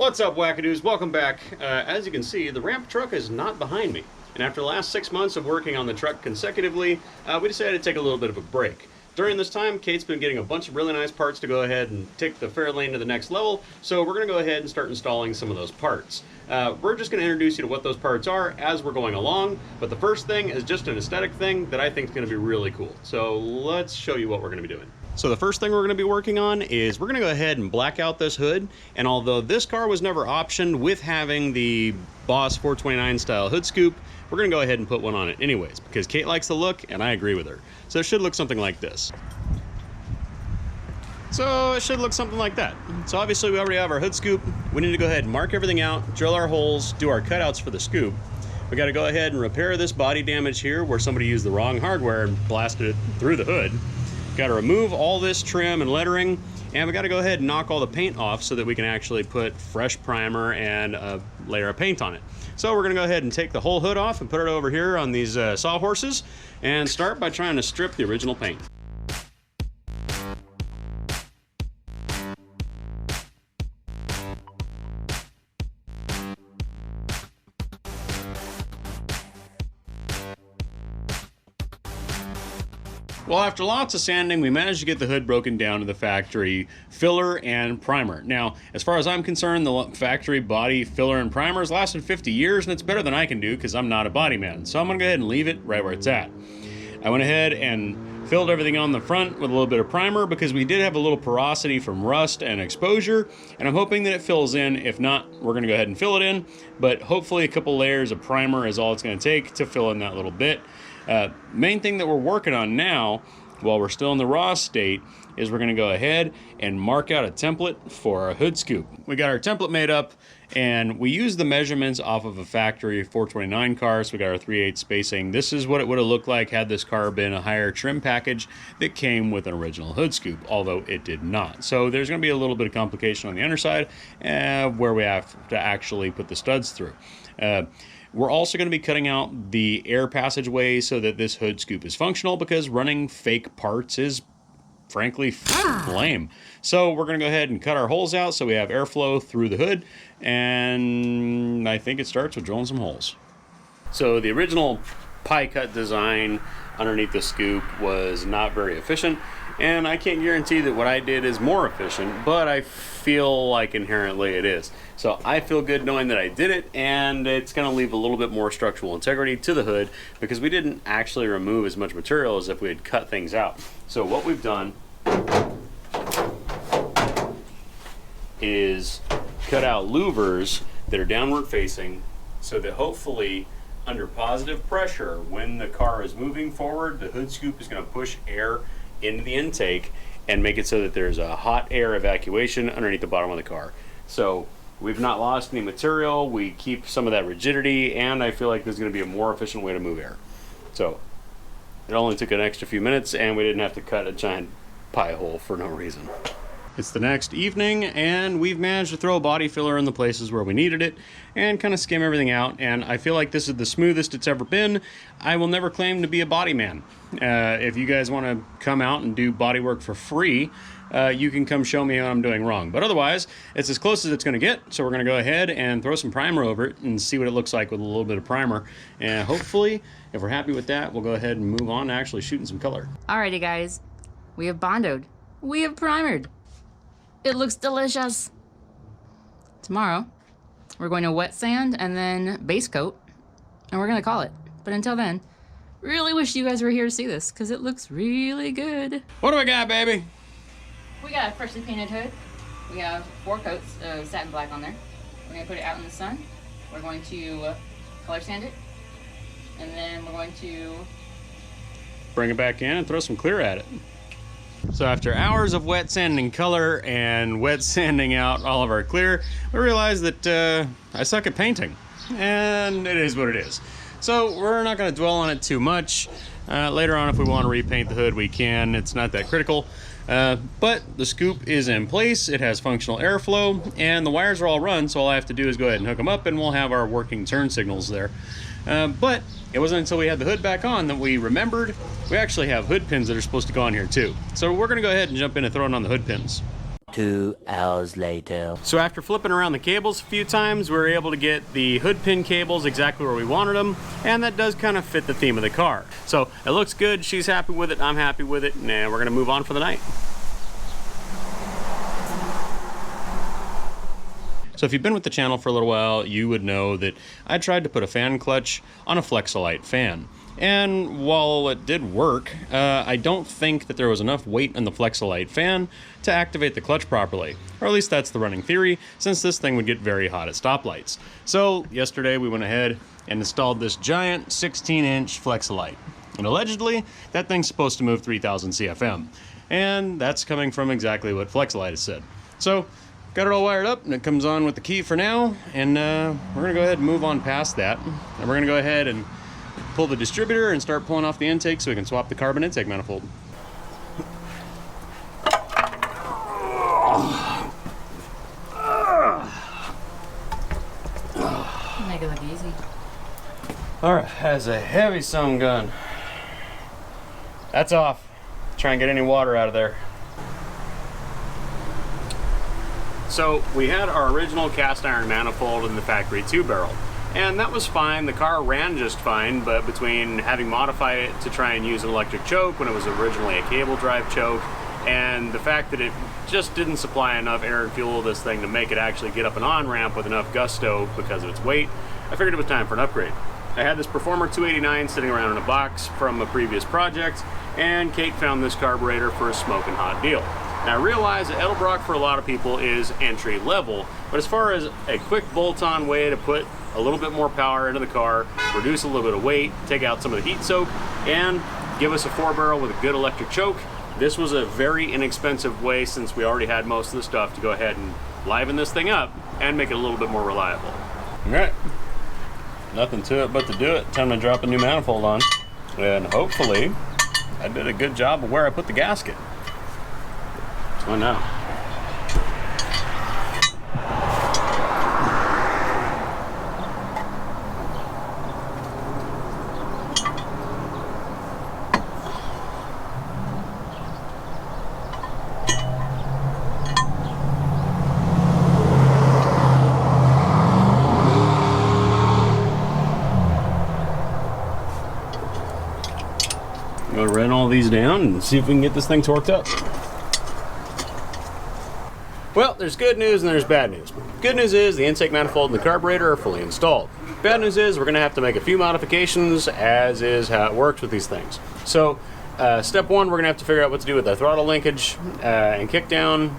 What's up, wackadoos? Welcome back. As you can see, the ramp truck is not behind me. And after the last 6 months of working on the truck consecutively, we decided to take a little bit of a break. During this time, Kate's been getting a bunch of really nice parts to go ahead and take the Fairlane to the next level, so we're going to go ahead and start installing some of those parts. We're just going to introduce you to what those parts are as we're going along, but the first thing is just an aesthetic thing that I think is going to be really cool. So let's show you what we're going to be doing. So the first thing we're going to be working on is we're going to go ahead and black out this hood, and although this car was never optioned with having the Boss 429 style hood scoop, we're going to go ahead and put one on it anyways, because Kate likes the look and I agree with her. So it should look something like this. So it should look something like that. So obviously we already have our hood scoop. We need to go ahead and mark everything out, drill our holes, do our cutouts for the scoop. We got to go ahead and repair this body damage here where somebody used the wrong hardware and blasted it through the hood. Got to remove all this trim and lettering, and we got to go ahead and knock all the paint off so that we can actually put fresh primer and a layer of paint on it. So we're going to go ahead and take the whole hood off and put it over here on these sawhorses and start by trying to strip the original paint. Well, after lots of sanding, we managed to get the hood broken down to the factory filler and primer. Now, as far as I'm concerned, the factory body filler and primer has lasted 50 years, and it's better than I can do because I'm not a body man. So I'm going to go ahead and leave it right where it's at. I went ahead and filled everything on the front with a little bit of primer because we did have a little porosity from rust and exposure, and I'm hoping that it fills in. If not, we're going to go ahead and fill it in, but hopefully a couple layers of primer is all it's going to take to fill in that little bit. Main thing that we're working on now, while we're still in the raw state, is we're going to go ahead and mark out a template for our hood scoop. We got our template made up, and we used the measurements off of a factory 429 car, so we got our 3/8 spacing. This is what it would have looked like had this car been a higher trim package that came with an original hood scoop, although it did not. So there's going to be a little bit of complication on the underside where we have to actually put the studs through. We're also going to be cutting out the air passageway so that this hood scoop is functional, because running fake parts is frankly lame. So we're going to go ahead and cut our holes out so we have airflow through the hood, and I think it starts with drilling some holes. So the original pie cut design underneath the scoop was not very efficient, and I can't guarantee that what I did is more efficient, but I feel like inherently it is. So I feel good knowing that I did it, and it's going to leave a little bit more structural integrity to the hood because we didn't actually remove as much material as if we had cut things out. So what we've done is cut out louvers that are downward facing so that hopefully under positive pressure, when the car is moving forward, the hood scoop is going to push air into the intake and make it so that there's a hot air evacuation underneath the bottom of the car. So we've not lost any material, we keep some of that rigidity, and I feel like this is going to be a more efficient way to move air. So it only took an extra few minutes, and we didn't have to cut a giant pie hole for no reason. It's the next evening, and we've managed to throw a body filler in the places where we needed it and kind of skim everything out, and I feel like this is the smoothest it's ever been. I will never claim to be a body man. If you guys want to come out and do body work for free, you can come show me what I'm doing wrong. But otherwise, it's as close as it's going to get, so we're going to go ahead and throw some primer over it and see what it looks like with a little bit of primer. And hopefully, if we're happy with that, we'll go ahead and move on to actually shooting some color. Alrighty guys, we have bondoed. We have primered. It looks delicious. Tomorrow, we're going to wet sand and then base coat, and we're going to call it. But until then, really wish you guys were here to see this, because it looks really good. What do we got, baby? We got a freshly painted hood. We have 4 coats of satin black on there. We're going to put it out in the sun. We're going to color sand it, and then we're going to bring it back in and throw some clear at it. So after hours of wet sanding color and wet sanding out all of our clear, we realized that I suck at painting, and it is what it is. So we're not going to dwell on it too much. Later on, if we want to repaint the hood, we can. It's not that critical. But the scoop is in place, it has functional airflow, and the wires are all run, so all I have to do is go ahead and hook them up, and we'll have our working turn signals there. But it wasn't until we had the hood back on that we remembered we actually have hood pins that are supposed to go on here too. So we're going to go ahead and jump in and throw it on the hood pins. 2 hours later. So after flipping around the cables a few times, we were able to get the hood pin cables exactly where we wanted them, and that does kind of fit the theme of the car. So it looks good, she's happy with it, I'm happy with it, and we're gonna move on for the night. So if you've been with the channel for a little while, you would know that I tried to put a fan clutch on a Flexolite fan. And while it did work, I don't think that there was enough weight in the Flexolite fan to activate the clutch properly. Or at least that's the running theory, since this thing would get very hot at stoplights. So yesterday we went ahead and installed this giant 16-inch Flexolite. And allegedly, that thing's supposed to move 3,000 CFM. And that's coming from exactly what Flexolite has said. So, got it all wired up, and it comes on with the key for now. And we're gonna go ahead and move on past that. And we're gonna go ahead and pull the distributor and start pulling off the intake so we can swap the carbon intake manifold. Make it look easy. Alright, that's a heavy sun gun. That's off. Try and get any water out of there. So we had our original cast iron manifold in the factory 2-barrel. And that was fine, the car ran just fine, but between having modified it to try and use an electric choke when it was originally a cable drive choke, and the fact that it just didn't supply enough air and fuel to this thing to make it actually get up an on-ramp with enough gusto because of its weight, I figured it was time for an upgrade. I had this Performer 289 sitting around in a box from a previous project, and Kate found this carburetor for a smoking hot deal. Now I realize that Edelbrock for a lot of people is entry level, but as far as a quick bolt-on way to put a little bit more power into the car, reduce a little bit of weight, take out some of the heat soak, and give us a 4-barrel with a good electric choke, this was a very inexpensive way, since we already had most of the stuff, to go ahead and liven this thing up and make it a little bit more reliable. All right, nothing to it but to do it. Time to drop a new manifold on, and hopefully I did a good job of where I put the gasket. So now. I'm gonna run all these down and see if we can get this thing torqued up. Well, there's good news and there's bad news. Good news is the intake manifold and the carburetor are fully installed. Bad news is we're gonna have to make a few modifications, as is how it works with these things. So, step one, we're gonna have to figure out what to do with the throttle linkage and kickdown.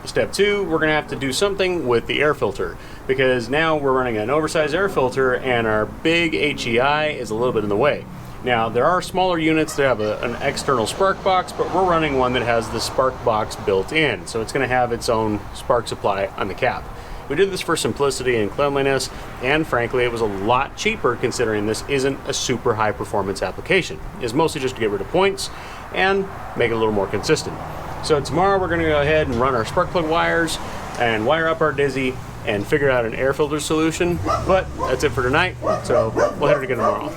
Step two, we're gonna have to do something with the air filter, because now we're running an oversized air filter and our big HEI is a little bit in the way. Now, there are smaller units that have an external spark box, but we're running one that has the spark box built in, so it's going to have its own spark supply on the cap. We did this for simplicity and cleanliness, and frankly, it was a lot cheaper considering this isn't a super high performance application. It's mostly just to get rid of points and make it a little more consistent. So tomorrow we're going to go ahead and run our spark plug wires and wire up our Dizzy and figure out an air filter solution, but that's it for tonight, so we'll head it again tomorrow.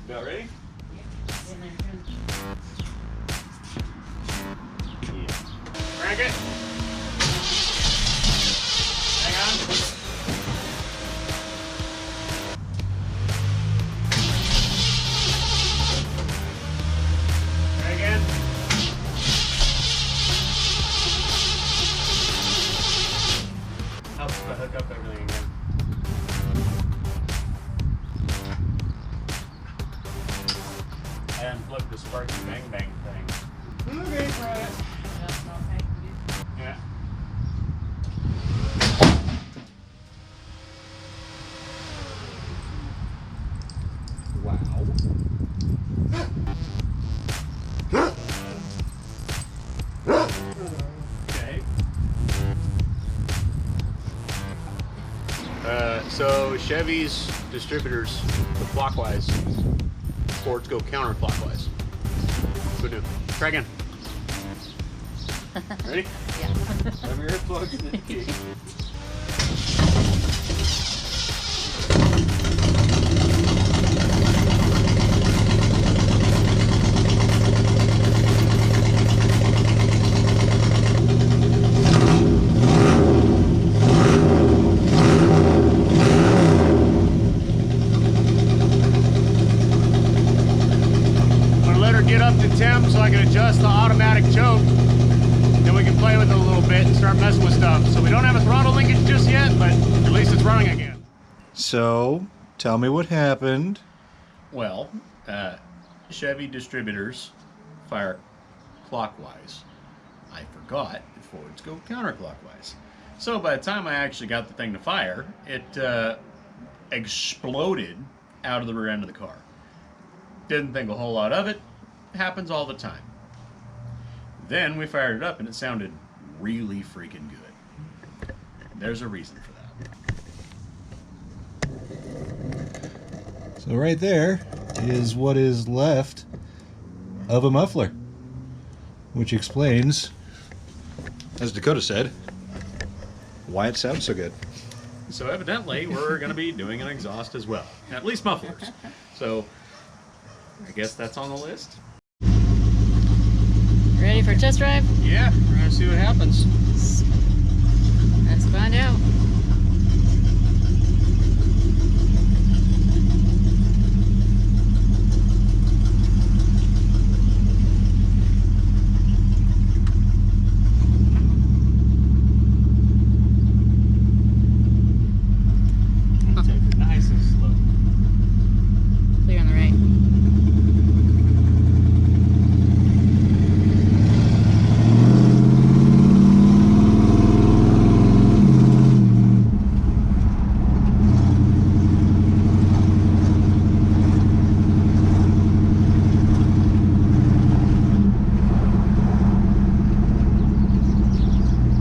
About ready? Yeah. Crank it. Hang on. Try again. Helps if I hook up everything again. And flip the sparky bang bang thing. Okay, try it. Yeah. Wow. Okay. So Chevy's Distributors go clockwise. Fords go counterclockwise. Good news. Try again. Ready? Yeah. Have your earplugs in the key. adjust the automatic choke, then we can play with it a little bit and start messing with stuff. So we don't have a throttle linkage just yet, but at least it's running again. So, tell me what happened. Well, Chevy Distributors fire clockwise. I forgot that Fords go counterclockwise. So by the time I actually got the thing to fire, it exploded out of the rear end of the car. Didn't think a whole lot of it. Happens all the time. Then we fired it up and it sounded really freaking good. There's a reason for that. So right there is what is left of a muffler, which explains, as Dakota said, why it sounds so good. So evidently we're going to be doing an exhaust as well, at least mufflers. So I guess that's on the list. Ready for a test drive? Yeah, we're going to see what happens. Let's find out. Take it nice and slow. Clear on the right.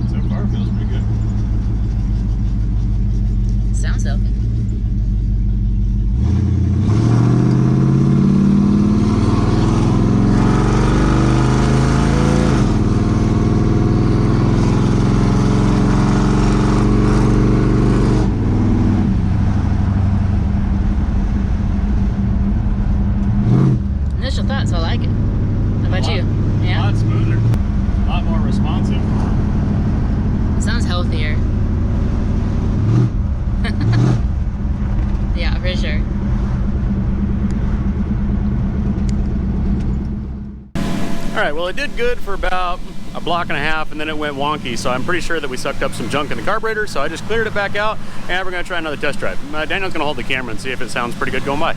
So far, it feels pretty good. Sounds healthy. Initial thoughts, I like it. How about you? A Yeah? lot smoother, a lot more responsive. Sounds healthier. Yeah, for sure. All right, well, it did good for about a block and a half, and then it went wonky, so I'm pretty sure that we sucked up some junk in the carburetor, so I just cleared it back out, and we're gonna try another test drive. Daniel's gonna hold the camera and see if it sounds pretty good going by.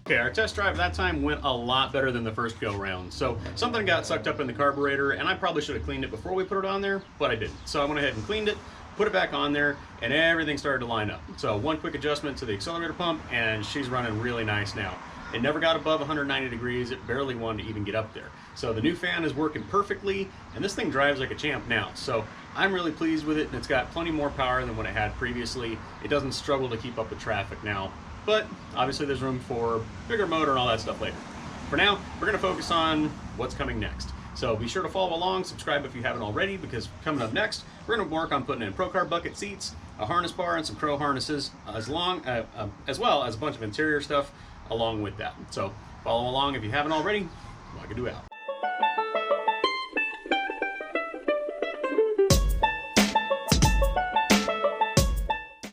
Okay, our test drive that time went a lot better than the first go round. So something got sucked up in the carburetor, and I probably should have cleaned it before we put it on there, but I didn't. So I went ahead and cleaned it, put it back on there, and everything started to line up. So one quick adjustment to the accelerator pump, and she's running really nice now. It never got above 190 degrees. It barely wanted to even get up there. So the new fan is working perfectly, and this thing drives like a champ now. So I'm really pleased with it, and it's got plenty more power than what it had previously. It doesn't struggle to keep up with traffic now, but obviously there's room for bigger motor and all that stuff later. For now, we're gonna focus on what's coming next. So be sure to follow along, subscribe if you haven't already, because coming up next, we're gonna work on putting in Pro Car bucket seats, a harness bar, and some Crow harnesses, as well as a bunch of interior stuff along with that. So follow along if you haven't already. Wagadoo out.